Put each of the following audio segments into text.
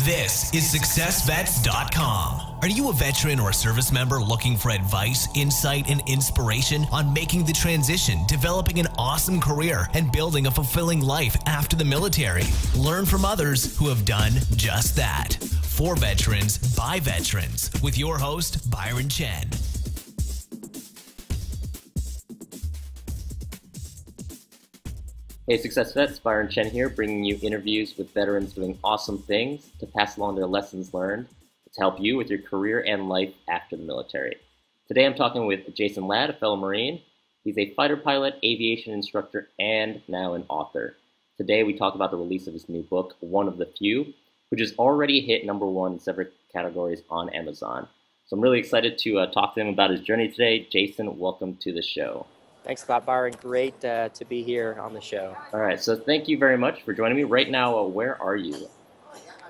This is SuccessVets.com. Are you a veteran or a service member looking for advice, insight, and inspiration on making the transition, developing an awesome career, and building a fulfilling life after the military? Learn from others who have done just that. For veterans, by veterans, with your host, Byron Chen. Hey Success Vets, Byron Chen here, bringing you interviews with veterans doing awesome things to pass along their lessons learned to help you with your career and life after the military. Today I'm talking with Jason Ladd, a fellow Marine. He's a fighter pilot, aviation instructor, and now an author. Today we talk about the release of his new book, One of the Few, which has already hit #1 in several categories on Amazon. So I'm really excited to talk to him about his journey today. Jason, welcome to the show. Thanks a lot, Byron. Great to be here on the show. All right, so thank you very much for joining me. Right now, where are you?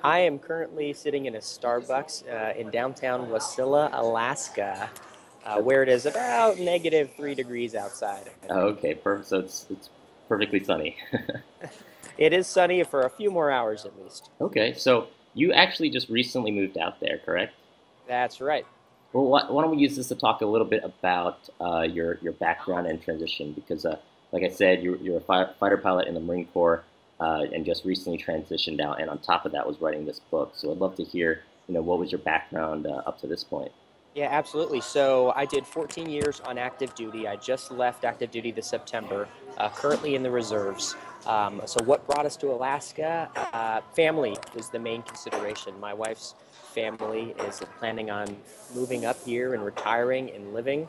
I am currently sitting in a Starbucks in downtown Wasilla, Alaska, where it is about -3 degrees outside. Okay, perfect. So it's perfectly sunny. It is sunny for a few more hours at least. Okay, so you actually just recently moved out there, correct? That's right. Well, why don't we use this to talk a little bit about your background and transition? Because, like I said, you're a fighter pilot in the Marine Corps and just recently transitioned out, and on top of that was writing this book. So I'd love to hear, what was your background up to this point? Yeah, absolutely. So I did 14 years on active duty. I just left active duty this September, currently in the reserves. So what brought us to Alaska? Family was the main consideration. My wife's family is planning on moving up here and retiring and living,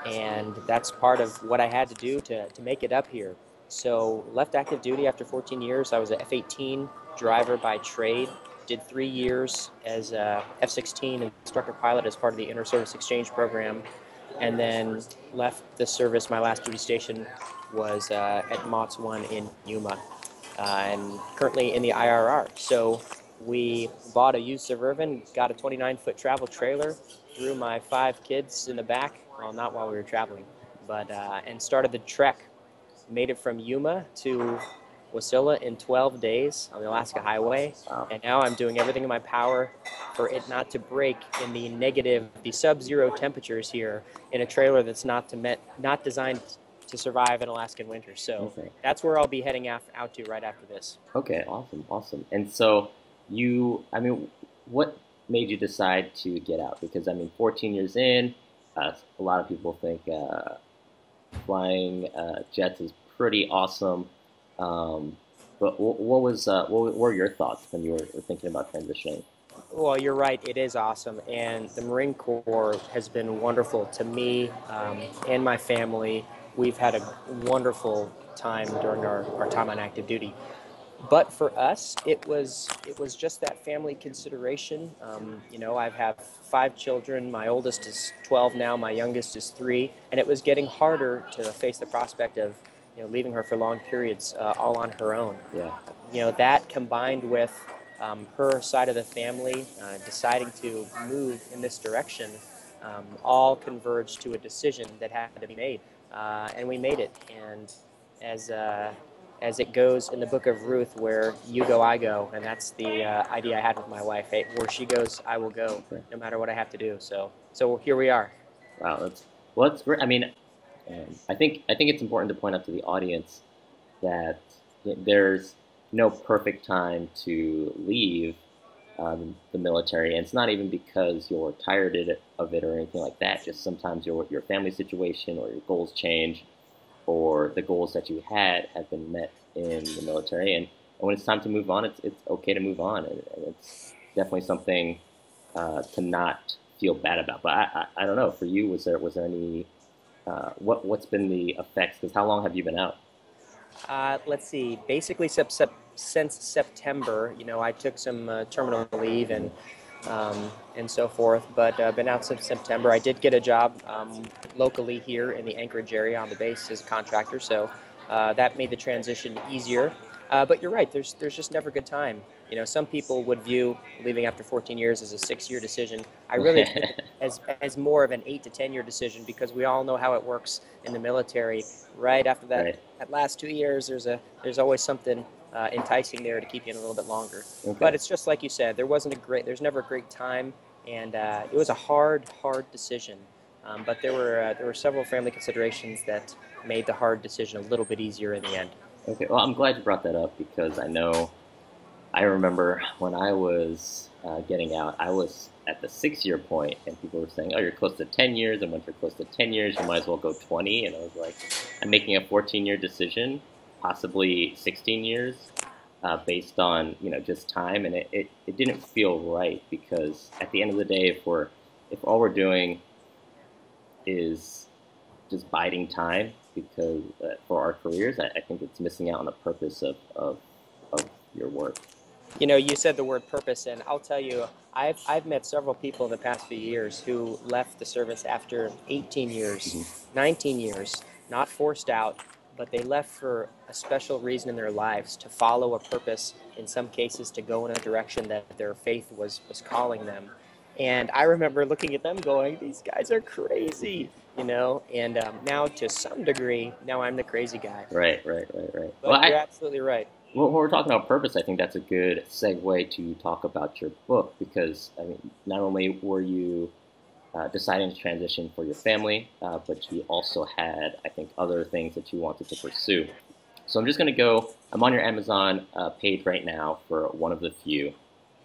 and that's part of what I had to do to make it up here. So left active duty after 14 years. I was an F-18 driver by trade, did 3 years as a F-16 instructor pilot as part of the Inter-Service Exchange Program, and then left the service. My last duty station was at MOTS 1 in Yuma, and currently in the IRR. So we bought a used Suburban, got a 29-foot travel trailer, threw my 5 kids in the back, well, not while we were traveling, but and started the trek. Made it from Yuma to Wasilla in 12 days on the Alaska Highway. Wow. And now I'm doing everything in my power for it not to break in the sub-zero temperatures here in a trailer that's not designed to survive an Alaskan winter. So That's where I'll be heading out to right after this. Okay, awesome. And so what made you decide to get out? Because 14 years in, a lot of people think flying jets is pretty awesome. But what were your thoughts when you were thinking about transitioning? Well, you're right. It is awesome, and the Marine Corps has been wonderful to me and my family. We've had a wonderful time during our time on active duty. But for us, it was just that family consideration. I have 5 children. My oldest is 12 now. My youngest is 3, and it was getting harder to face the prospect of leaving her for long periods all on her own. Yeah. That combined with her side of the family deciding to move in this direction, all converged to a decision that had to be made, and we made it. And as it goes in the book of Ruth, where you go, I go, and that's the idea I had with my wife. Hey, where she goes, I will go, no matter what I have to do. So here we are. Wow, that's great. I think it's important to point out to the audience that there's no perfect time to leave the military, and it's not even because you're tired of it or anything like that. Just sometimes your family situation or your goals change, or the goals that you had have been met in the military, and when it's time to move on, it's okay to move on, and it's definitely something to not feel bad about. But I don't know, for you, was there any what's been the effects? Because how long have you been out? Let's see. Basically, since September, I took some terminal leave and so forth, but been out since September. I did get a job locally here in the Anchorage area on the base as a contractor, so that made the transition easier. But you're right, there's just never a good time. Some people would view leaving after 14 years as a 6-year decision. I really think as more of an 8 to 10-year decision, because we all know how it works in the military. Right after that, that last 2 years, there's always something enticing there to keep you in a little bit longer. Okay. But it's just like you said, there's never a great time, and it was a hard decision. But there were several family considerations that made the hard decision a little bit easier in the end. Okay. Well, I'm glad you brought that up because I remember when I was getting out, I was at the 6-year point, and people were saying, "Oh, you're close to 10 years, and once you're close to 10 years, you might as well go 20." And I was like, "I'm making a 14-year decision, possibly 16 years, based on just time," and it didn't feel right because at the end of the day, if all we're doing is just biding time because for our careers, I think it's missing out on the purpose of your work. You said the word purpose, and I'll tell you, I've met several people in the past few years who left the service after 18 years, 19 years, not forced out, but they left for a special reason in their lives, to follow a purpose, in some cases to go in a direction that their faith was calling them. And I remember looking at them going, these guys are crazy, and now to some degree, now I'm the crazy guy. Right. But Well, you're absolutely right. Well, when we're talking about purpose, I think that's a good segue to talk about your book because, I mean, not only were you deciding to transition for your family, but you also had, I think, other things that you wanted to pursue. So I'm just going to I'm on your Amazon page right now for one of the few,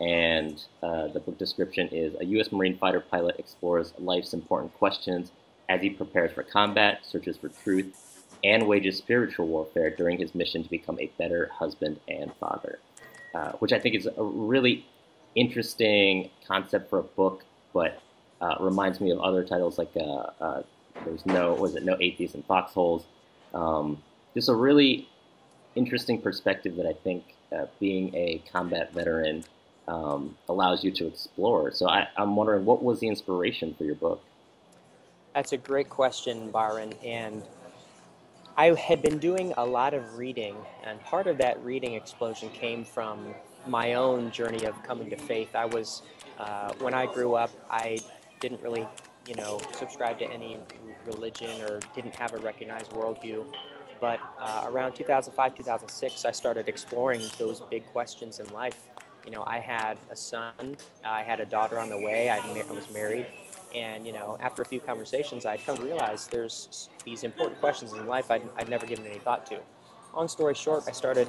and the book description is: a U.S. Marine fighter pilot explores life's important questions as he prepares for combat, searches for truth, and wages spiritual warfare during his mission to become a better husband and father, which I think is a really interesting concept for a book, but reminds me of other titles like there's No Atheists in Foxholes. Just a really interesting perspective that I think being a combat veteran allows you to explore. So I'm wondering, what was the inspiration for your book? That's a great question, Byron, and I had been doing a lot of reading, and part of that reading explosion came from my own journey of coming to faith. I was, when I grew up, I didn't really, subscribe to any religion or didn't have a recognized worldview. But around 2005, 2006, I started exploring those big questions in life. I had a son, I had a daughter on the way, I was married. And, after a few conversations, I'd come to realize there's these important questions in life I'd never given any thought to. Long story short, I started,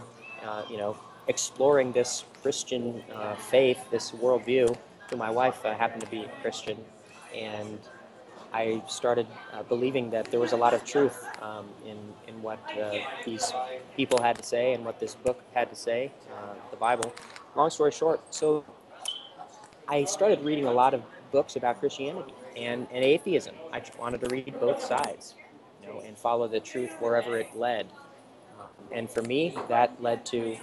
exploring this Christian faith, this worldview. My wife happened to be a Christian, and I started believing that there was a lot of truth in what these people had to say and what this book had to say, the Bible. Long story short, so I started reading a lot of books about Christianity and atheism. I wanted to read both sides, and follow the truth wherever it led. And for me, that led to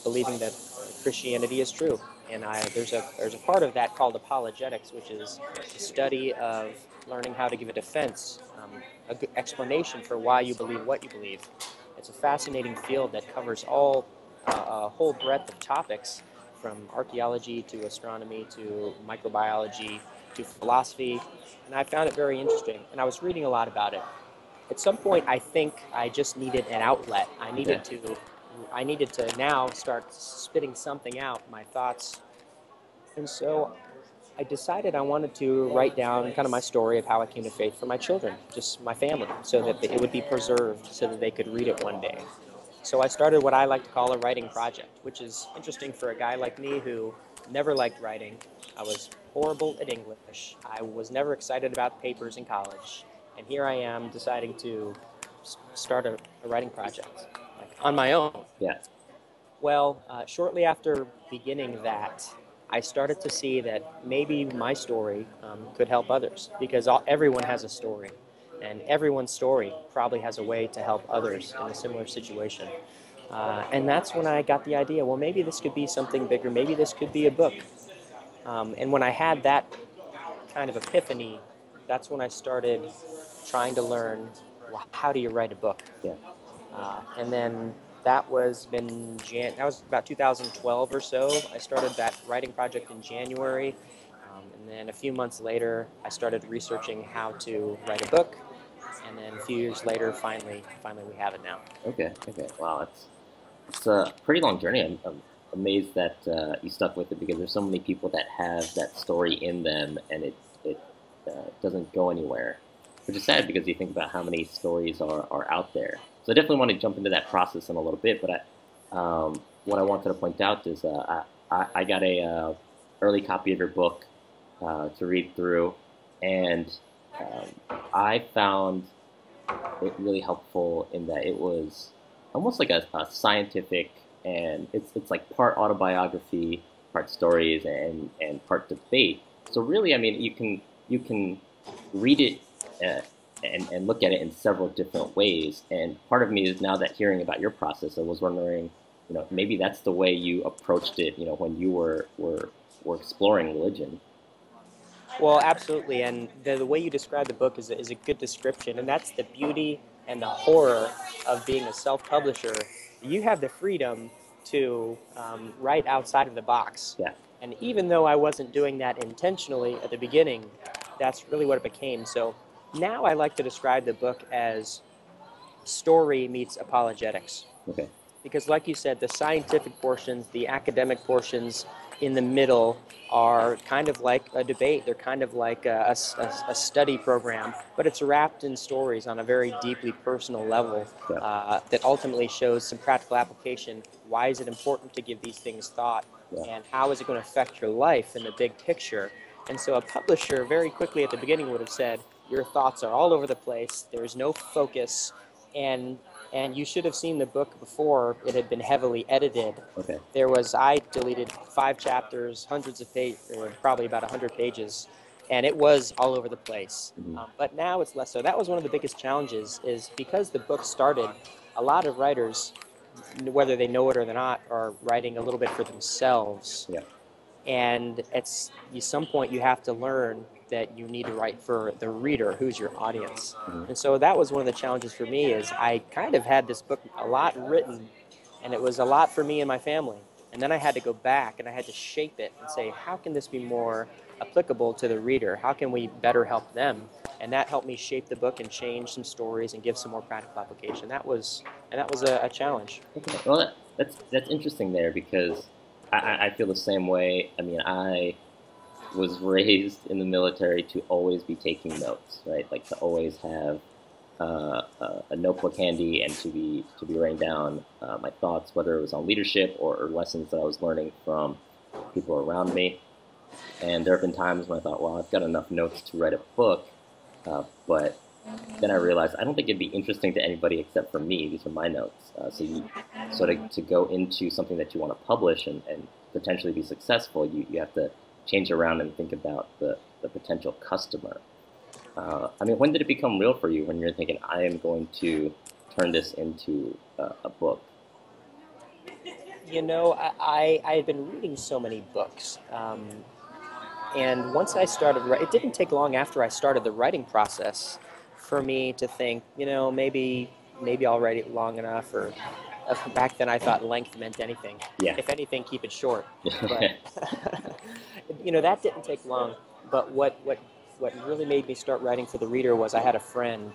believing that Christianity is true. And there's a part of that called apologetics, which is the study of learning how to give a defense, a good explanation for why you believe what you believe. It's a fascinating field that covers a whole breadth of topics, from archaeology to astronomy to microbiology to philosophy, and I found it very interesting, and I was reading a lot about it. At some point, I think I just needed an outlet. I needed to now start spitting something out, my thoughts, and so I decided I wanted to write down kind of my story of how I came to faith for my children, just my family, so that it would be preserved, so that they could read it one day. So I started what I like to call a writing project, which is interesting for a guy like me who never liked writing. I was horrible at English. I was never excited about papers in college. And here I am deciding to start a writing project, like on my own. Yeah. Well, shortly after beginning that, I started to see that maybe my story could help others, because everyone has a story. And everyone's story probably has a way to help others in a similar situation. And that's when I got the idea, well, maybe this could be something bigger. Maybe this could be a book. And when I had that kind of epiphany, that's when I started trying to learn, well, how do you write a book? Yeah. And then that was about 2012 or so. I started that writing project in January. And then a few months later, I started researching how to write a book. And then a few years later, finally we have it now. Okay. Wow, it's a pretty long journey. I'm amazed that you stuck with it because there's so many people that have that story in them and it doesn't go anywhere, which is sad because you think about how many stories are out there. So I definitely want to jump into that process in a little bit, but what I wanted to point out is I got a early copy of your book to read through, and I found it really helpful in that it was almost like a scientific, and it's like part autobiography, part stories, and part debate. So really, I mean, you can read it and look at it in several different ways. And part of me is now that hearing about your process, I was wondering, maybe that's the way you approached it, when you were exploring religion. Well, absolutely, and the way you describe the book is a good description, and that's the beauty and the horror of being a self-publisher. You have the freedom to write outside of the box, Yeah. and even though I wasn't doing that intentionally at the beginning, that's really what it became. So now I like to describe the book as story meets apologetics. Okay. Because like you said, the scientific portions, the academic portions in the middle are kind of like a debate. They're kind of like a study program, but it's wrapped in stories on a very deeply personal level Yeah. that ultimately shows some practical application. Why is it important to give these things thought? Yeah. And how is it going to affect your life in the big picture? And so a publisher very quickly at the beginning would have said, your thoughts are all over the place, there's no focus, and you should have seen the book before it had been heavily edited. Okay. I deleted 5 chapters, hundreds of pages, or probably about 100 pages, and it was all over the place. Mm-hmm. But now it's less so. That was one of the biggest challenges, is because the book started, a lot of writers, whether they know it or not, are writing a little bit for themselves. Yeah. And at some point you have to learn that you need to write for the reader, who's your audience. Mm-hmm. And so that was one of the challenges for me, is I kind of had this book a lot written, and it was a lot for me and my family. And then I had to go back and I had to shape it and say, how can this be more applicable to the reader? How can we better help them? And that helped me shape the book and change some stories and give some more practical application. That was a challenge. Okay. Well, that's interesting there because I feel the same way. I mean, I was raised in the military to always be taking notes, right? Like to always have a notebook handy and to be writing down my thoughts, whether it was on leadership or lessons that I was learning from people around me. And there have been times when I thought, well, I've got enough notes to write a book, but then I realized I don't think it'd be interesting to anybody except for me. These are my notes. So to go into something that you want to publish and potentially be successful, you have to change around and think about the potential customer. I mean, when did it become real for you when you're thinking, I am going to turn this into a book? I had been reading so many books. And once I started, it didn't take long after I started the writing process for me to think, maybe I'll write it long enough, or back then I thought length meant anything. Yeah. If anything, keep it short. But, that didn't take long. But what really made me start writing for the reader was I had a friend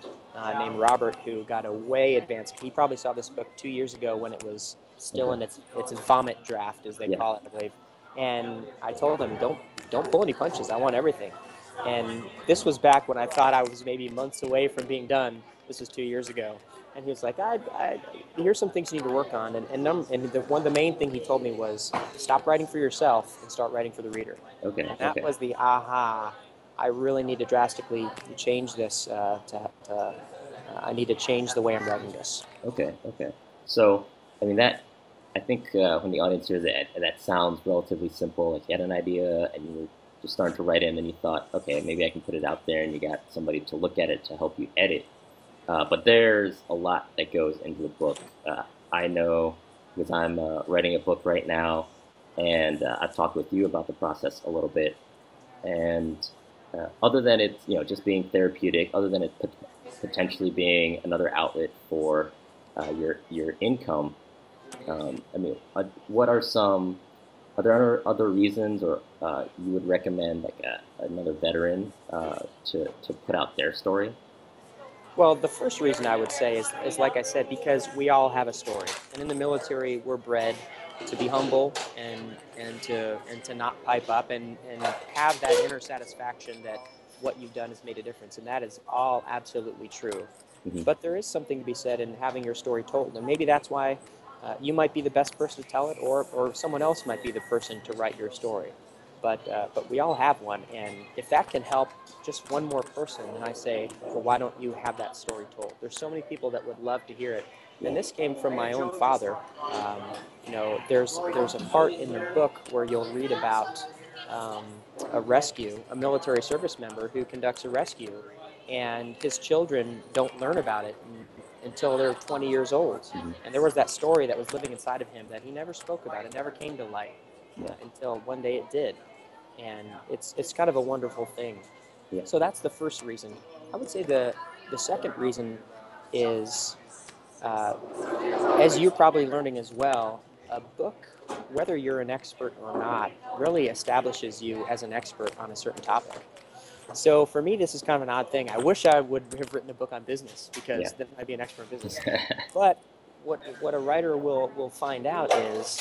named Robert who got a way advanced. He probably saw this book 2 years ago when it was still in its vomit draft, as they call it, I believe. And I told him, don't pull any punches. I want everything. And this was back when I thought I was maybe months away from being done. This was 2 years ago. And he was like, here's some things you need to work on. The main thing he told me was, stop writing for yourself and start writing for the reader. Okay. And that was the aha. I really need to drastically change this. I need to change the way I'm writing this. Okay. So, I mean, I think when the audience hears it, that sounds relatively simple. Like you had an idea and you were just starting to write it, and then you thought, okay, maybe I can put it out there, and you got somebody to look at it to help you edit. But there's a lot that goes into the book. I know because I'm writing a book right now, and I've talked with you about the process a little bit. And other than it, just being therapeutic, other than it potentially being another outlet for your income, I mean, are there other reasons, or you would recommend like another veteran to put out their story? Well, the first reason I would say is like I said, because we all have a story, and in the military, we're bred to be humble and to not pipe up and have that inner satisfaction that what you've done has made a difference, and that is all absolutely true. Hmm. But there is something to be said in having your story told, and maybe that's why you might be the best person to tell it, or someone else might be the person to write your story. But we all have one, and if that can help just one more person, then I say, well, why don't you have that story told? There's so many people that would love to hear it, and this came from my own father. Um, there's a part in the book where you'll read about um, a rescue, a military service member who conducts a rescue, and his children don't learn about it until they're 20 years old. Hmm. And there was that story that was living inside of him that he never spoke about. It never came to light Yeah. until one day it did, and it's kind of a wonderful thing. Yeah. So that's the first reason. I would say the second reason is, uh, as you're probably learning as well, a book, whether you're an expert or not, really establishes you as an expert on a certain topic. So for me, this is kind of an odd thing. I wish I would have written a book on business, because Yeah. then I'd be an expert in business. But what a writer will find out is,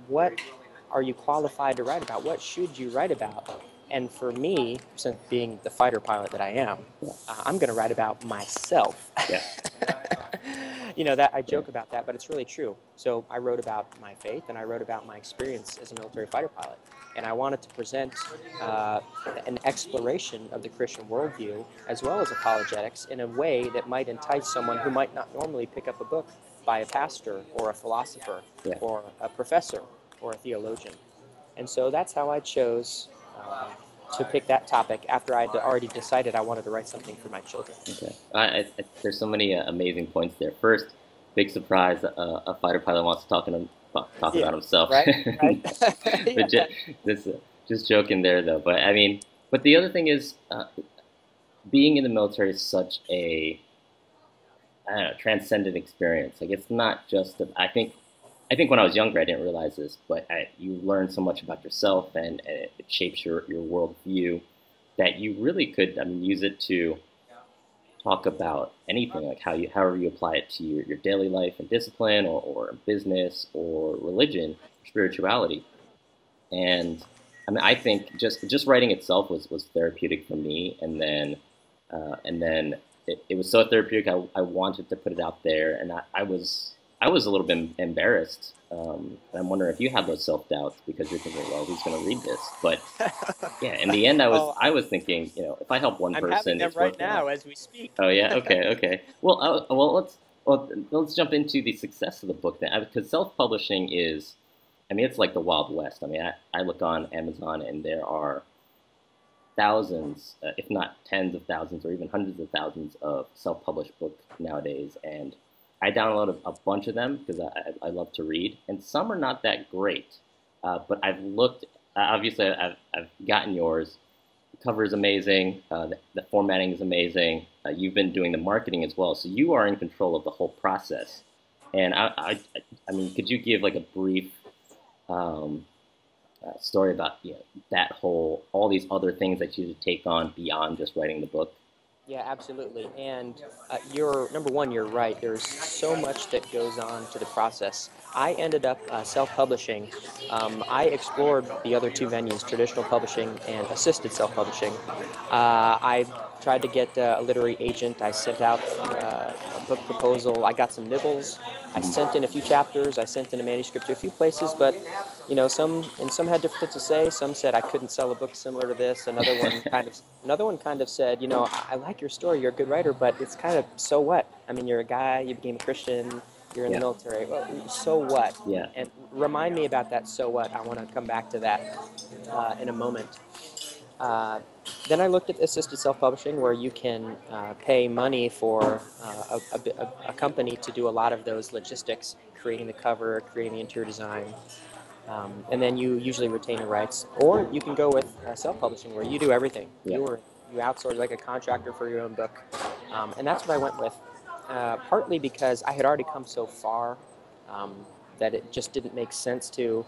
what are you qualified to write about? What should you write about? And for me, since being the fighter pilot that I am, I'm going to write about myself. Yeah. That I joke about that, but it's really true. So I wrote about my faith, and I wrote about my experience as a military fighter pilot. And I wanted to present an exploration of the Christian worldview, as well as apologetics, in a way that might entice someone who might not normally pick up a book by a pastor or a philosopher Yeah. or a professor or a theologian. And so that's how I chose to pick that topic, after I'd already decided I wanted to write something for my children. Okay. There's so many amazing points there. First, big surprise, a fighter pilot wants to talk Yeah, about himself. right? Right? But Yeah. just joking there, though. But I mean, but the other thing is, being in the military is such a, I don't know, transcendent experience. Like, it's not just, I think when I was younger, I didn't realize this, but you learn so much about yourself, and it shapes your worldview, that you really could, I mean, use it to talk about anything, like however you apply it to your daily life and discipline, or business, or religion, or spirituality. And I mean, I think just writing itself was therapeutic for me, and then it was so therapeutic. I wanted to put it out there, and I was a little bit embarrassed. And I'm wondering if you have those self doubts, because you're thinking, well, who's going to read this? But yeah, in the end, Oh, I was thinking, if I help one I'm having person, them it's right worth enough. now as we speak. Oh yeah, okay, okay. Well, let's jump into the success of the book then, because self-publishing is, I mean, it's like the Wild West. I mean, I look on Amazon, and there are thousands, if not tens of thousands, or even hundreds of thousands of self-published books nowadays, and I download a bunch of them because I love to read, and some are not that great. But I've looked, obviously, I've gotten yours. The cover is amazing. The formatting is amazing. You've been doing the marketing as well, so you are in control of the whole process. And I mean, could you give like a brief story about all these other things that you take on beyond just writing the book? Yeah, absolutely. And you're number one. You're right. There's so much that goes on to the process. I ended up self-publishing. I explored the other two venues, traditional publishing and assisted self-publishing. I tried to get a literary agent. I sent out a book proposal. I got some nibbles. I sent in a few chapters. I sent in a manuscript to a few places, but some had different things to say. Some said I couldn't sell a book similar to this. Another one kind of said, I like your story. You're a good writer, but it's kind of, so what? I mean, you're a guy. You became a Christian. You're in the Yeah, military. Well, so what? yeah. And remind me about that. So what? I want to come back to that in a moment. Uh, then I looked at assisted self-publishing, where you can pay money for a company to do a lot of those logistics, creating the cover, creating the interior design, and then you usually retain the rights. Or you can go with self-publishing, where you do everything. Yeah. You outsource like a contractor for your own book, and that's what I went with. Partly because I had already come so far that it just didn't make sense to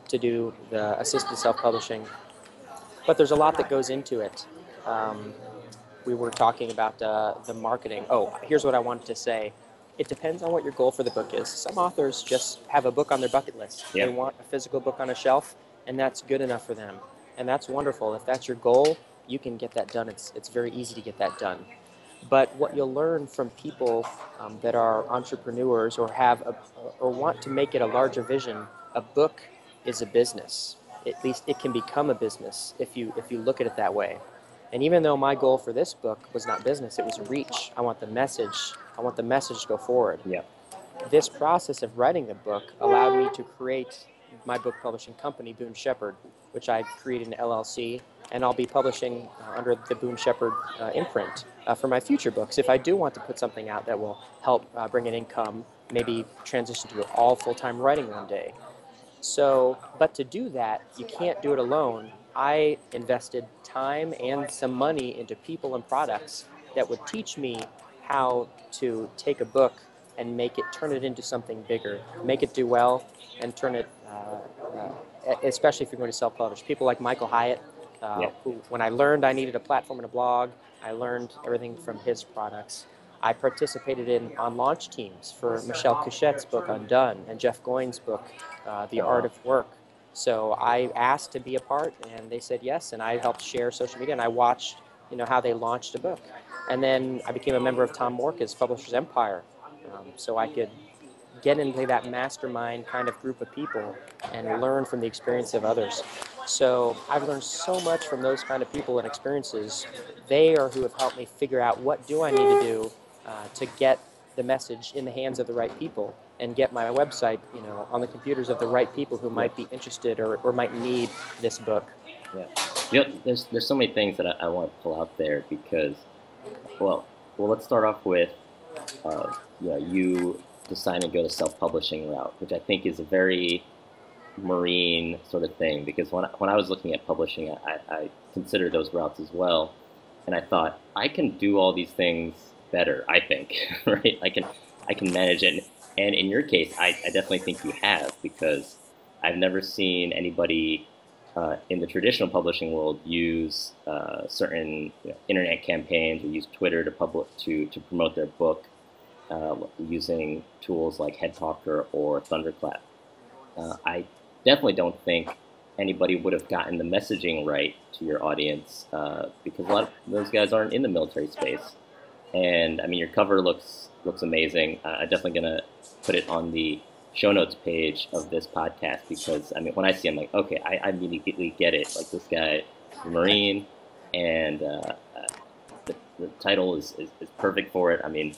do the assisted self-publishing. But there's a lot that goes into it. we were talking about the marketing. Oh, here's what I wanted to say. It depends on what your goal for the book is. Some authors just have a book on their bucket list. Yep. They want a physical book on a shelf, and that's good enough for them. And that's wonderful. If that's your goal, you can get that done. It's very easy to get that done. But what you'll learn from people that are entrepreneurs or or want to make it a larger vision, a book is a business. At least it can become a business if you look at it that way. And even though my goal for this book was not business, it was reach. I want the message to go forward. Yeah. This process of writing the book allowed me to create my book publishing company, Boone Shepherd, which I created an LLC, and I'll be publishing under the Boone Shepherd imprint for my future books. If I do want to put something out that will help bring in income, maybe transition to all full-time writing one day. So, but to do that, you can't do it alone. I invested time and some money into people and products that would teach me how to take a book and turn it into something bigger, make it do well, and turn it, especially if you're going to self-publish. People like Michael Hyatt, who, when I learned I needed a platform and a blog, I learned everything from his products. I participated on launch teams for Michelle Couchette's book, Undone, and Jeff Goins' book, The Art of Work. So I asked to be a part, and they said yes, and I helped share social media, and I watched how they launched a book. And then I became a member of Tom Morka's Publishers Empire, so I could get into that mastermind kind of group of people and learn from the experience of others. So I've learned so much from those kind of people and experiences. They are who have helped me figure out what do I need to do to get the message in the hands of the right people and get my website, on the computers of the right people who might be interested or might need this book. Yeah. There's so many things that I want to pull out there because, well, let's start off with, you deciding to go the self-publishing route, which I think is a very marine sort of thing, because when I was looking at publishing, I considered those routes as well, and I thought, I can do all these things better, I think, right? I can manage it, and in your case, I definitely think you have, because I've never seen anybody in the traditional publishing world use certain internet campaigns or use Twitter to promote their book using tools like HeadTalker or Thunderclap. I definitely don't think anybody would have gotten the messaging right to your audience because a lot of those guys aren't in the military space. And I mean, your cover looks amazing. I'm definitely gonna put it on the show notes page of this podcast because I mean, when I see it, I'm like, okay, I immediately get it. Like this guy, is a Marine, and the title is perfect for it. I mean,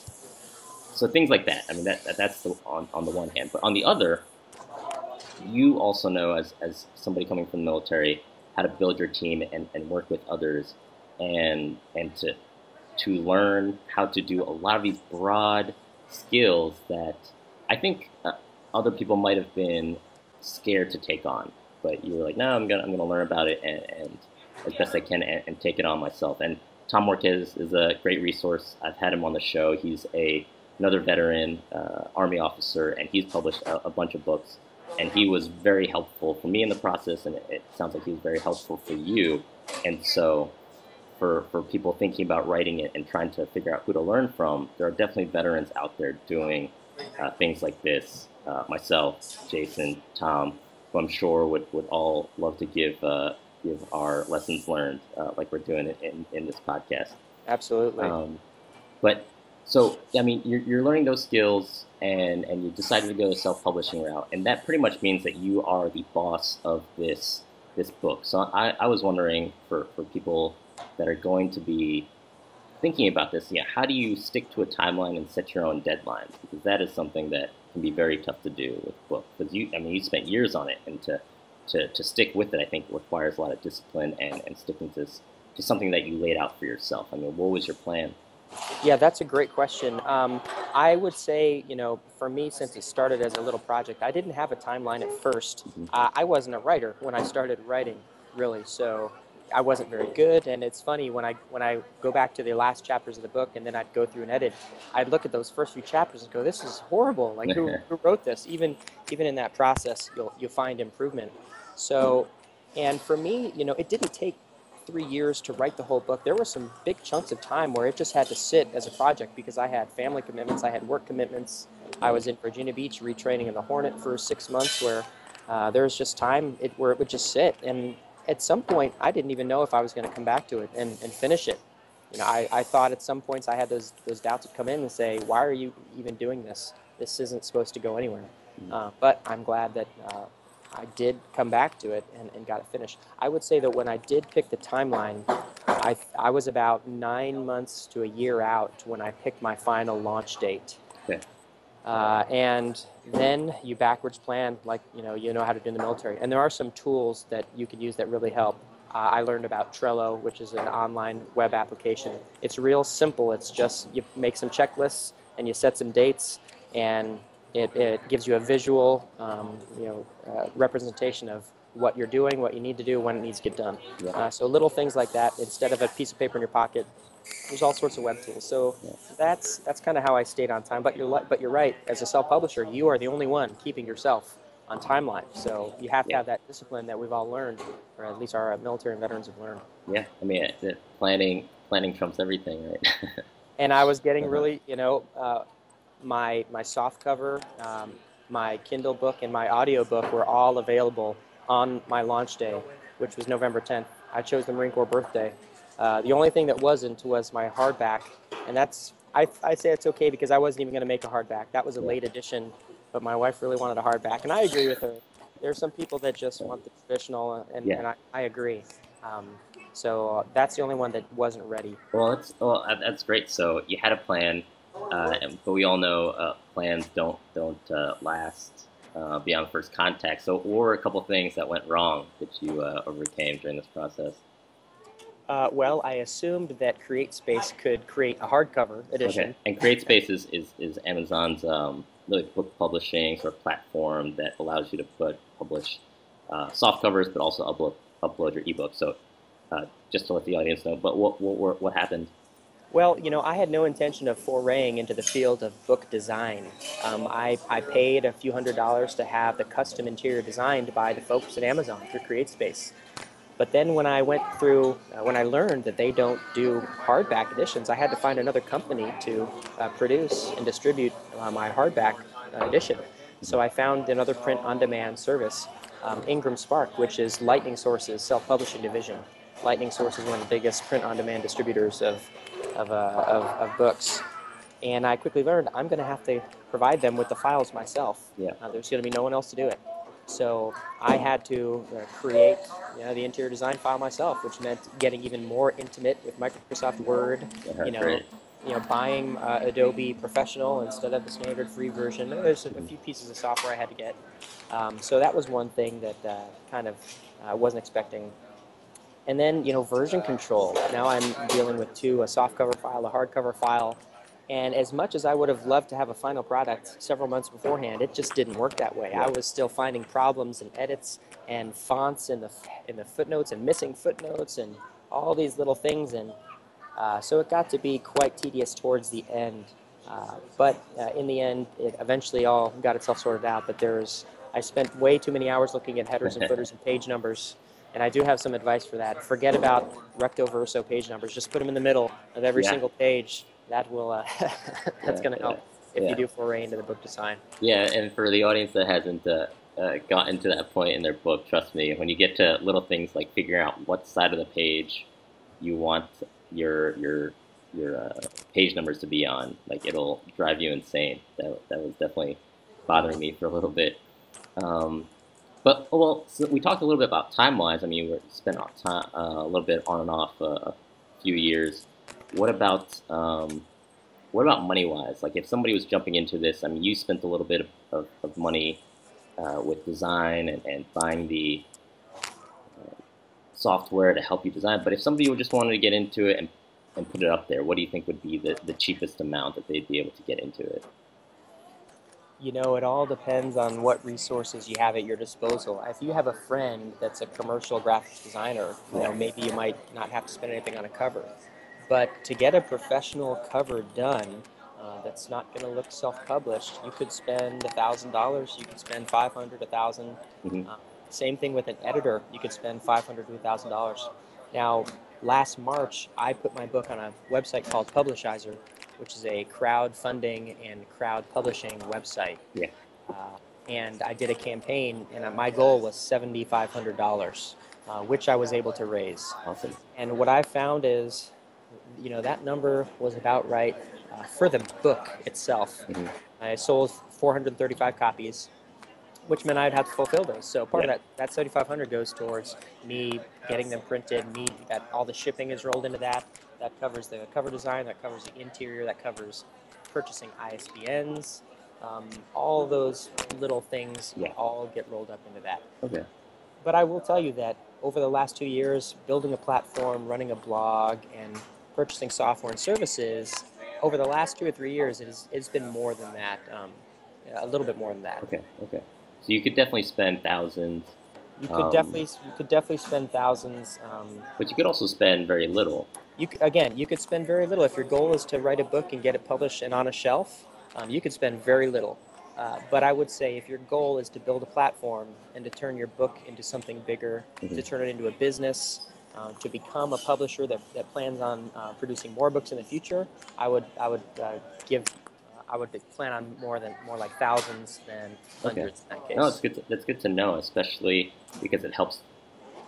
so things like that. I mean, that's on the one hand, but on the other, you also know as somebody coming from the military how to build your team and work with others, and to learn how to do a lot of these broad skills that I think other people might have been scared to take on, but you were like, no, I'm gonna learn about it and as best I can and take it on myself. And Tom Morka is a great resource. I've had him on the show. He's another veteran Army officer, and he's published a bunch of books. And he was very helpful for me in the process, and it sounds like he was very helpful for you. And so for people thinking about writing it and trying to figure out who to learn from, there are definitely veterans out there doing things like this. Myself, Jason, Tom, who I'm sure would all love to give our lessons learned like we're doing it in this podcast. Absolutely. But so, I mean, you're learning those skills and you decided to go the self-publishing route. And that pretty much means that you are the boss of this book. So I was wondering for people that are going to be thinking about this, how do you stick to a timeline and set your own deadlines? Because that is something that can be very tough to do with books. Because you spent years on it, and to stick with it, I think requires a lot of discipline and sticking to something that you laid out for yourself. I mean, what was your plan? Yeah, that's a great question. I would say, for me, since it started as a little project, I didn't have a timeline at first. I wasn't a writer when I started writing, really, so I wasn't very good. And it's funny, when I go back to the last chapters of the book and then I'd go through and edit, I'd look at those first few chapters and go, this is horrible. Like, who wrote this? Even in that process, you'll find improvement. So, and for me, it didn't take 3 years to write the whole book, there were some big chunks of time where it just had to sit as a project because I had family commitments, I had work commitments. I was in Virginia Beach retraining in the Hornet for 6 months where there was just time where it would just sit. And at some point, I didn't even know if I was going to come back to it and finish it. You know, I thought at some points I had those doubts would come in and say, why are you even doing this? This isn't supposed to go anywhere. But I'm glad that I did come back to it and got it finished. I would say that when I did pick the timeline, I was about 9 months to a year out when I picked my final launch date. Okay. And then you backwards plan like you know how to do in the military. And there are some tools that you can use that really help. I learned about Trello, which is an online web application. It's real simple. It's just you make some checklists and you set some dates, and it gives you a visual representation of what you're doing, what you need to do, when it needs to get done. Yeah. So little things like that, instead of a piece of paper in your pocket, there's all sorts of web tools. So that's kind of how I stayed on time. But you're right. As a self-publisher, you are the only one keeping yourself on timeline. So you have to have that discipline that we've all learned, or at least our military and veterans have learned. Yeah, I mean, planning trumps everything, right? And I was getting really, my soft cover, my Kindle book, and my audio book were all available on my launch day, which was November 10th. I chose the Marine Corps birthday. The only thing that wasn't was my hardback, and I say it's okay because I wasn't even going to make a hardback. That was a late edition, but my wife really wanted a hardback, and I agree with her. There are some people that just want the traditional, and I agree. So that's the only one that wasn't ready. Well, that's great. So you had a plan, but we all know plans don't last beyond first contact. So, what were a couple things that went wrong that you overcame during this process? Well, I assumed that CreateSpace could create a hardcover edition. Okay. And CreateSpace is Amazon's really book publishing sort of platform that allows you to publish soft covers, but also upload your ebook. So just to let the audience know, but what happened? Well, I had no intention of foraying into the field of book design. I paid a few $100s to have the custom interior designed by the folks at Amazon through CreateSpace. But then when I learned that they don't do hardback editions, I had to find another company to produce and distribute my hardback edition. So I found another print-on-demand service, Ingram Spark, which is Lightning Source's self-publishing division. Lightning Source is one of the biggest print-on-demand distributors of books. And I quickly learned I'm going to have to provide them with the files myself. Yeah. There's going to be no one else to do it. So I had to create the interior design file myself, which meant getting even more intimate with Microsoft Word, buying Adobe Professional instead of the standard free version. There's a few pieces of software I had to get. So that was one thing that kind of wasn't expecting. And then, version control. Now I'm dealing with two, a softcover file, a hardcover file. And as much as I would have loved to have a final product several months beforehand, it just didn't work that way. I was still finding problems in edits and fonts in the footnotes and missing footnotes and all these little things. And so it got to be quite tedious towards the end. But in the end, it eventually all got itself sorted out. But I spent way too many hours looking at headers and footers and page numbers. And I do have some advice for that. Forget about recto verso page numbers. Just put them in the middle of every single page. That will that's going to help if you do foray into the book design. Yeah, and for the audience that hasn't gotten to that point in their book, trust me, when you get to little things like figuring out what side of the page you want your page numbers to be on, like it'll drive you insane. That was definitely bothering me for a little bit. So we talked a little bit about timelines. I mean, we spent a little bit on and off a few years. What about money-wise? Like, if somebody was jumping into this, I mean, you spent a little bit of money with design and buying the software to help you design. But if somebody just wanted to get into it and put it up there, what do you think would be the cheapest amount that they'd be able to get into it? It all depends on what resources you have at your disposal. If you have a friend that's a commercial graphics designer, maybe you might not have to spend anything on a cover. But to get a professional cover done that's not going to look self-published, you could spend $1,000, you could spend $500, $1,000. Same thing with an editor, you could spend $500 to $1,000. Now, last March, I put my book on a website called Publishizer, which is a crowdfunding and crowd publishing website. Yeah. And I did a campaign, and my goal was $7,500, which I was able to raise. Awesome. And what I found is, that number was about right for the book itself. Mm-hmm. I sold 435 copies, which meant I'd have to fulfill those. So part of that 7,500 goes towards me getting them printed, that all the shipping is rolled into that. That covers the cover design, that covers the interior, that covers purchasing ISBNs. All those little things all get rolled up into that. Okay. But I will tell you that over the last 2 years, building a platform, running a blog, and purchasing software and services, over the last 2 or 3 years, it's been more than that, a little bit more than that. Okay. So you could definitely spend thousands. You could definitely spend thousands. But you could also spend very little. You could spend very little. If your goal is to write a book and get it published and on a shelf, you could spend very little. But I would say if your goal is to build a platform and to turn your book into something bigger, to turn it into a business, to become a publisher that plans on producing more books in the future, I would plan on more like thousands than hundreds in that case. No, that's good to know, especially because it helps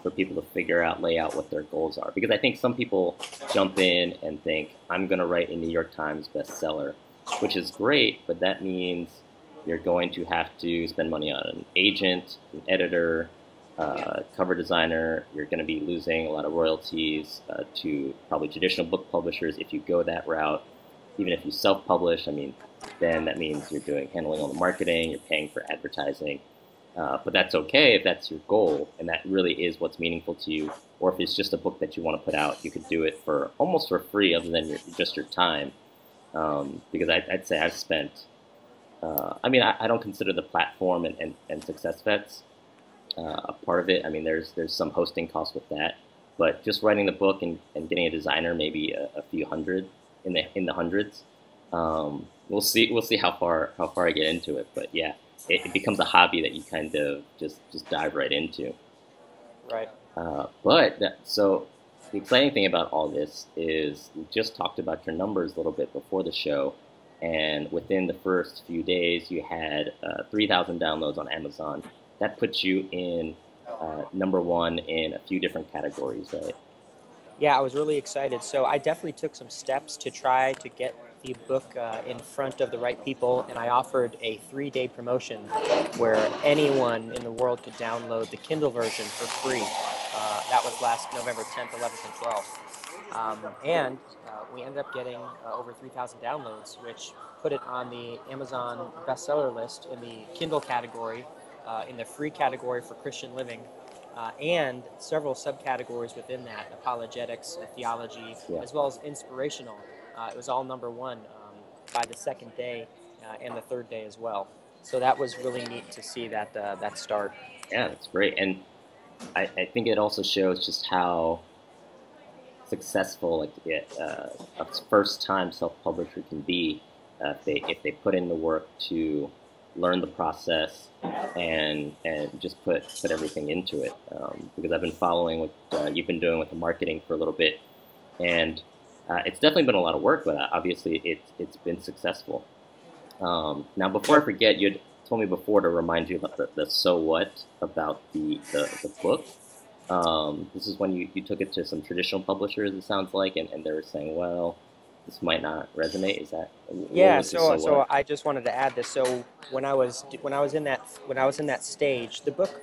for people to lay out what their goals are. Because I think some people jump in and think, I'm going to write a New York Times bestseller, which is great, but that means you're going to have to spend money on an agent, an editor, cover designer. You're going to be losing a lot of royalties to probably traditional book publishers if you go that route. Even if you self-publish, then that means you're handling all the marketing, you're paying for advertising. But that's okay if that's your goal and that really is what's meaningful to you. Or if it's just a book that you want to put out, you could do it almost for free other than just your time. Because I'd say I've spent, I don't consider the platform and SuccessVets a part of it. There's some hosting costs with that. But just writing the book and getting a designer, maybe a few hundred in the hundreds. We'll see how far I get into it. But yeah, it becomes a hobby that you kind of just dive right into. Right. So the exciting thing about all this is we just talked about your numbers a little bit before the show, and within the first few days you had 3,000 downloads on Amazon. That puts you in number one in a few different categories, right? Yeah, I was really excited. So I definitely took some steps to try to get the book in front of the right people, and I offered a 3-day promotion where anyone in the world could download the Kindle version for free. That was last November 10th, 11th, and 12th. And we ended up getting over 3,000 downloads, which put it on the Amazon bestseller list in the Kindle category, in the free category for Christian living, and several subcategories within that, apologetics, theology, as well as inspirational. It was all number one by the second day and the third day as well. So that was really neat to see that start. Yeah, that's great. And I think it also shows just how successful a first-time self-publisher can be if they put in the work to learn the process and just put everything into it. Because I've been following what you've been doing with the marketing for a little bit, and it's definitely been a lot of work, but obviously it's been successful. Now, before I forget, you had told me before to remind you about the so what about the book. This is when you took it to some traditional publishers, it sounds like, and they were saying, well, this might not resonate. Is that? Yeah. So I just wanted to add this. So when I was in that stage, the book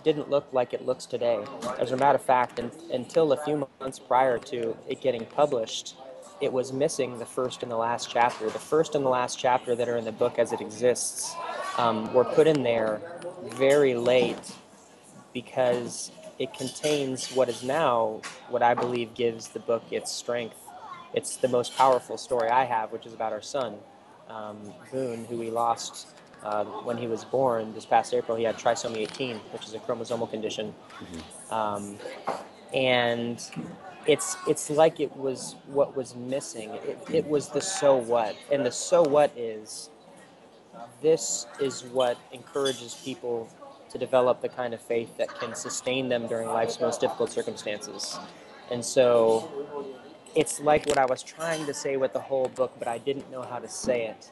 didn't look like it looks today. As a matter of fact, until a few months prior to it getting published, it was missing the first and the last chapter. The first and the last chapter that are in the book as it exists were put in there very late because it contains what is now what I believe gives the book its strength. It's the most powerful story I have, which is about our son, Boone, who we lost when he was born this past April. He had trisomy 18, which is a chromosomal condition. And it's like it was what was missing. It was the so what. And the so what is, this is what encourages people to develop the kind of faith that can sustain them during life's most difficult circumstances. And so it's like what I was trying to say with the whole book, but I didn't know how to say it.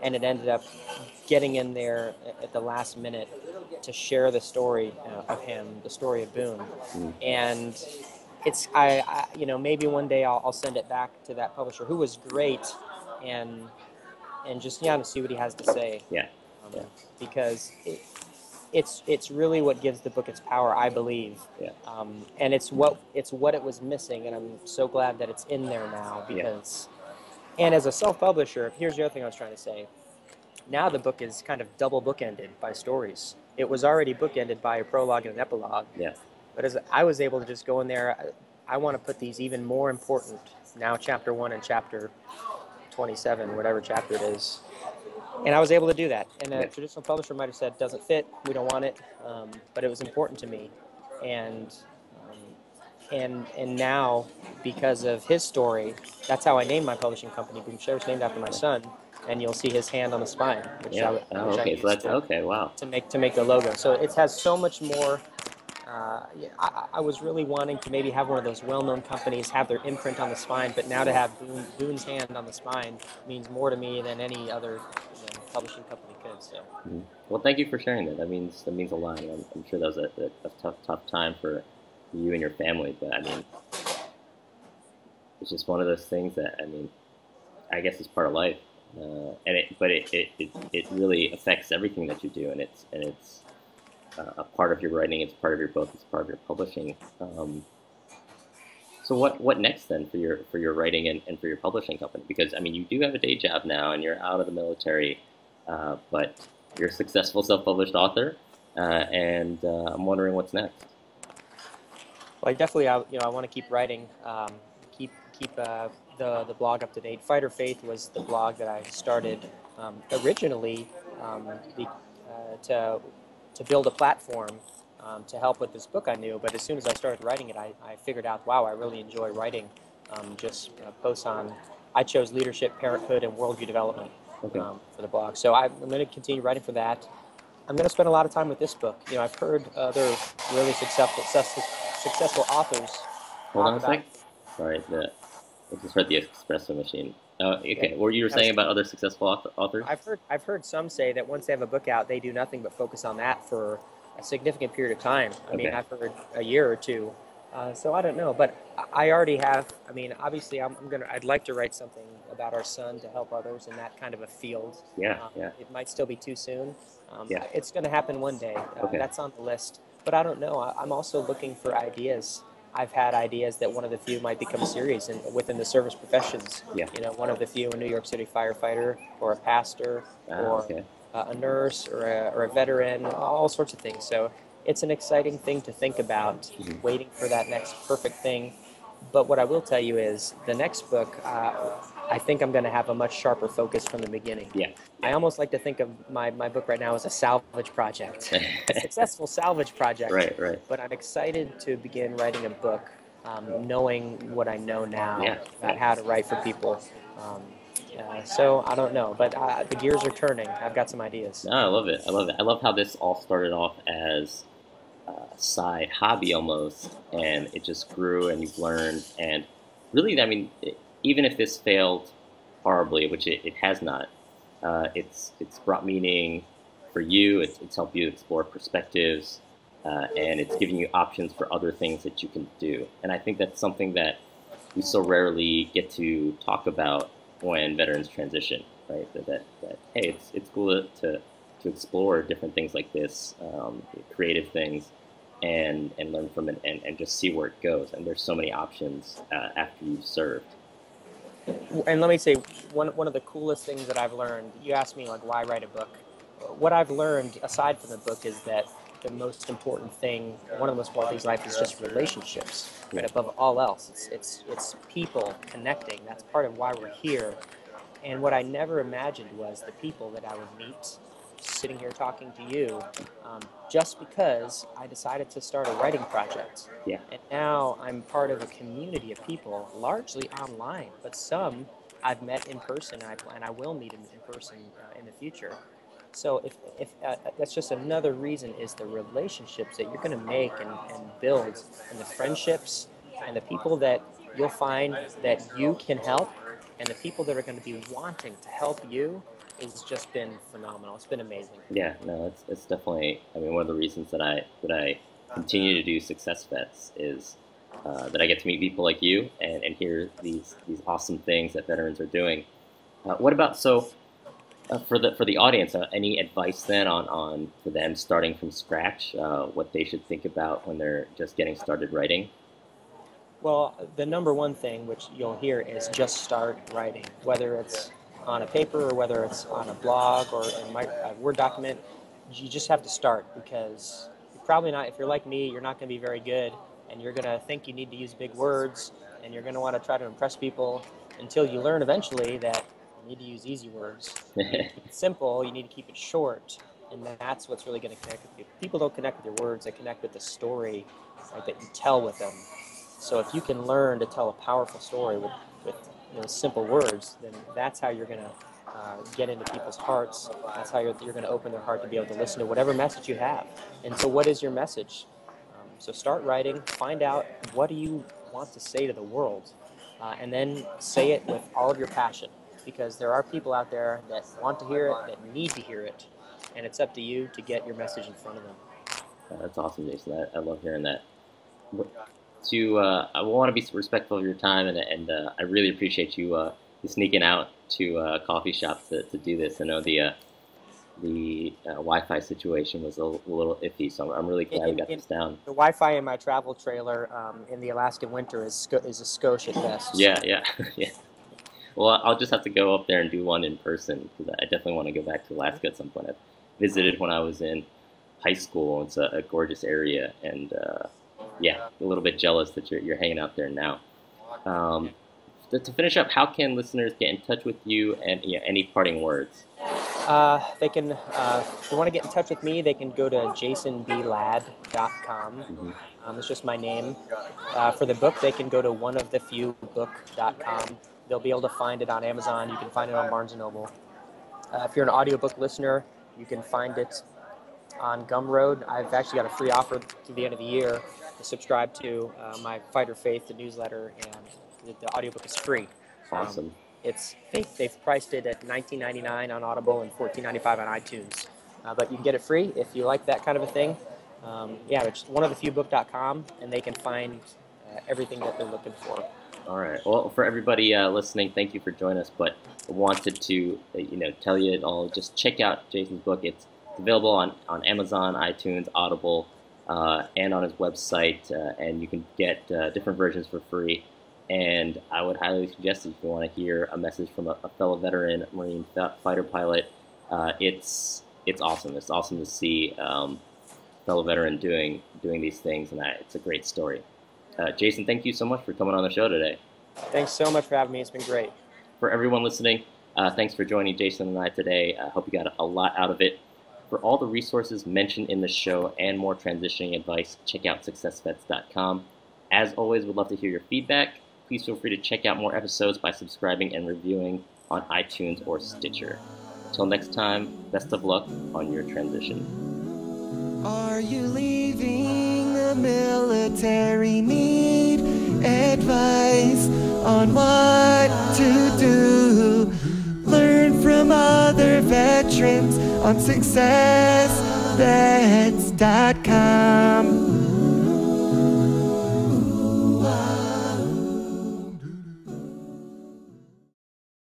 And it ended up getting in there at the last minute to share the story of him, the story of Boone. And it's, maybe one day I'll send it back to that publisher who was great, and just, to see what he has to say. Yeah. Because it's really what gives the book its power, I believe. Yeah. And it's what it was missing, and I'm so glad that it's in there now, because, and as a self-publisher, here's the other thing I was trying to say. Now the book is kind of double bookended by stories. It was already bookended by a prologue and an epilogue. Yeah. But as I was able to just go in there, I want to put these even more important, now chapter 1 and chapter 27, whatever chapter it is. And I was able to do that. And a traditional publisher might have said, doesn't fit, we don't want it. But it was important to me. And now, because of his story, that's how I named my publishing company. Boom Share was named after my son. And you'll see his hand on the spine, which I used wow. to make the logo. So it has so much more. I was really wanting to maybe have one of those well-known companies have their imprint on the spine, but now to have Boone's hand on the spine means more to me than any other publishing company could. So. Well, thank you for sharing that. That means a lot. I'm sure that was a tough time for you and your family, but I mean, it's just one of those things that, I mean, I guess it's part of life, and it really affects everything that you do, and it's a part of your writing, it's part of your book, it's part of your publishing. So what next then for your writing and for your publishing company? Because I mean, you do have a day job now, and you're out of the military, but you're a successful self-published author, and I'm wondering what's next. Well, definitely, I want to keep writing, keep the blog up to date. Fight or Faith was the blog that I started originally to build a platform to help with this book I knew. But as soon as I started writing it, I figured out, wow, I really enjoy writing. Posts on, I chose leadership, parenthood, and worldview development for the blog. So I'm going to continue writing for that. I'm going to spend a lot of time with this book. I've heard other really successful authors. Hold on a sec. Sorry, let's just start the espresso machine. Okay, what you were saying about other successful authors? I've heard some say that once they have a book out, they do nothing but focus on that for a significant period of time. I mean, I've heard a year or two. So I don't know, but I already have. I mean, obviously, I'd like to write something about our son to help others in that kind of a field. Yeah. It might still be too soon. It's going to happen one day. That's on the list. But I don't know. I'm also looking for ideas. I've had ideas that one of the few might become a series within the service professions. Yeah. One of the few, a New York City firefighter or a pastor or a nurse or a veteran, all sorts of things. So it's an exciting thing to think about, waiting for that next perfect thing. But what I will tell you is the next book, I think I'm going to have a much sharper focus from the beginning. Yeah. I almost like to think of my book right now as a salvage project, a successful salvage project. Right. But I'm excited to begin writing a book, knowing what I know now about how to write for people. So I don't know, but the gears are turning. I've got some ideas. No, I love it. I love how this all started off as a side hobby almost, and it just grew, and you've learned. And really, I mean, even if this failed horribly, which it has not, it's brought meaning for you. It's helped you explore perspectives, and it's giving you options for other things that you can do. And I think that's something that we so rarely get to talk about when veterans transition, right? That hey, it's cool to explore different things like this, creative things, and learn from it, and just see where it goes. And there's so many options after you've served. And let me say, one of the coolest things that I've learned, you asked me, like, why write a book? What I've learned, aside from the book, is that the most important thing, one of the most important things in life is just relationships, right? Above all else, it's people connecting. That's part of why we're here. And what I never imagined was the people that I would meet sitting here talking to you, just because I decided to start a writing project. Yeah. And now I'm part of a community of people, largely online, but some I've met in person, and I will meet in person in the future. So if that's just another reason is the relationships that you're going to make and build, and the friendships and the people that you'll find that you can help, and the people that are going to be wanting to help you, has just been phenomenal. It's been amazing. Yeah, no, it's definitely. I mean, one of the reasons that I continue to do Success Vets is that I get to meet people like you and hear these awesome things that veterans are doing. What about for the audience? Any advice then on for them starting from scratch? What they should think about when they're just getting started writing? Well, the number one thing which you'll hear is just start writing, whether it's on a paper or whether it's on a blog or in a Word document. You just have to start, because you're probably not, if you're like me, you're not going to be very good, and you're going to think you need to use big words, and you're going to want to try to impress people until you learn eventually that you need to use easy words. You need to keep it simple, you need to keep it short, and that's what's really going to connect with people. People don't connect with your words, they connect with the story, right, that you tell with them. So if you can learn to tell a powerful story with simple words, then that's how you're going to get into people's hearts. That's how you're going to open their heart to be able to listen to whatever message you have. And so what is your message? So start writing, find out what do you want to say to the world, and then say it with all of your passion, because there are people out there that want to hear it, that need to hear it, and it's up to you to get your message in front of them. That's awesome, Jason. I love hearing that. I want to be respectful of your time, and I really appreciate you sneaking out to a coffee shop to do this. I know the Wi-Fi situation was a little iffy, so I'm really glad we got this down. The Wi-Fi in my travel trailer in the Alaskan winter is a skosh at best. Yeah. Yeah. Well, I'll just have to go up there and do one in person, because I definitely want to go back to Alaska at some point. I visited when I was in high school. It's a gorgeous area, and yeah, a little bit jealous that you're hanging out there now. To finish up, how can listeners get in touch with you, and any parting words? They can, if they want to get in touch with me, they can go to jasonbladd.com. Mm-hmm. It's just my name. For the book, they can go to oneofthefewbook.com. They'll be able to find it on Amazon. You can find it on Barnes & Noble. If you're an audiobook listener, you can find it on Gumroad. I've actually got a free offer to the end of the year to subscribe to my Fighter Faith, the newsletter, and the audiobook is free. Awesome. They've priced it at $19.99 on Audible and $14.95 on iTunes. But you can get it free if you like that kind of a thing. It's oneofthefewbook.com, and they can find everything that they're looking for. All right. Well, for everybody listening, thank you for joining us. But I wanted to, tell you it all. Just check out Jason's book. It's available on Amazon, iTunes, Audible, and on his website. And you can get different versions for free. And I would highly suggest, if you want to hear a message from a fellow veteran Marine fighter pilot, it's awesome. It's awesome to see fellow veteran doing these things, and it's a great story. Jason, thank you so much for coming on the show today. Thanks so much for having me. It's been great. For everyone listening, thanks for joining Jason and I today. I hope you got a lot out of it. For all the resources mentioned in the show and more transitioning advice, check out successvets.com. As always, we'd love to hear your feedback. Please feel free to check out more episodes by subscribing and reviewing on iTunes or Stitcher. Until next time, best of luck on your transition. Are you leaving the military? Need advice on what to do? Learn from other veterans on successvets.com.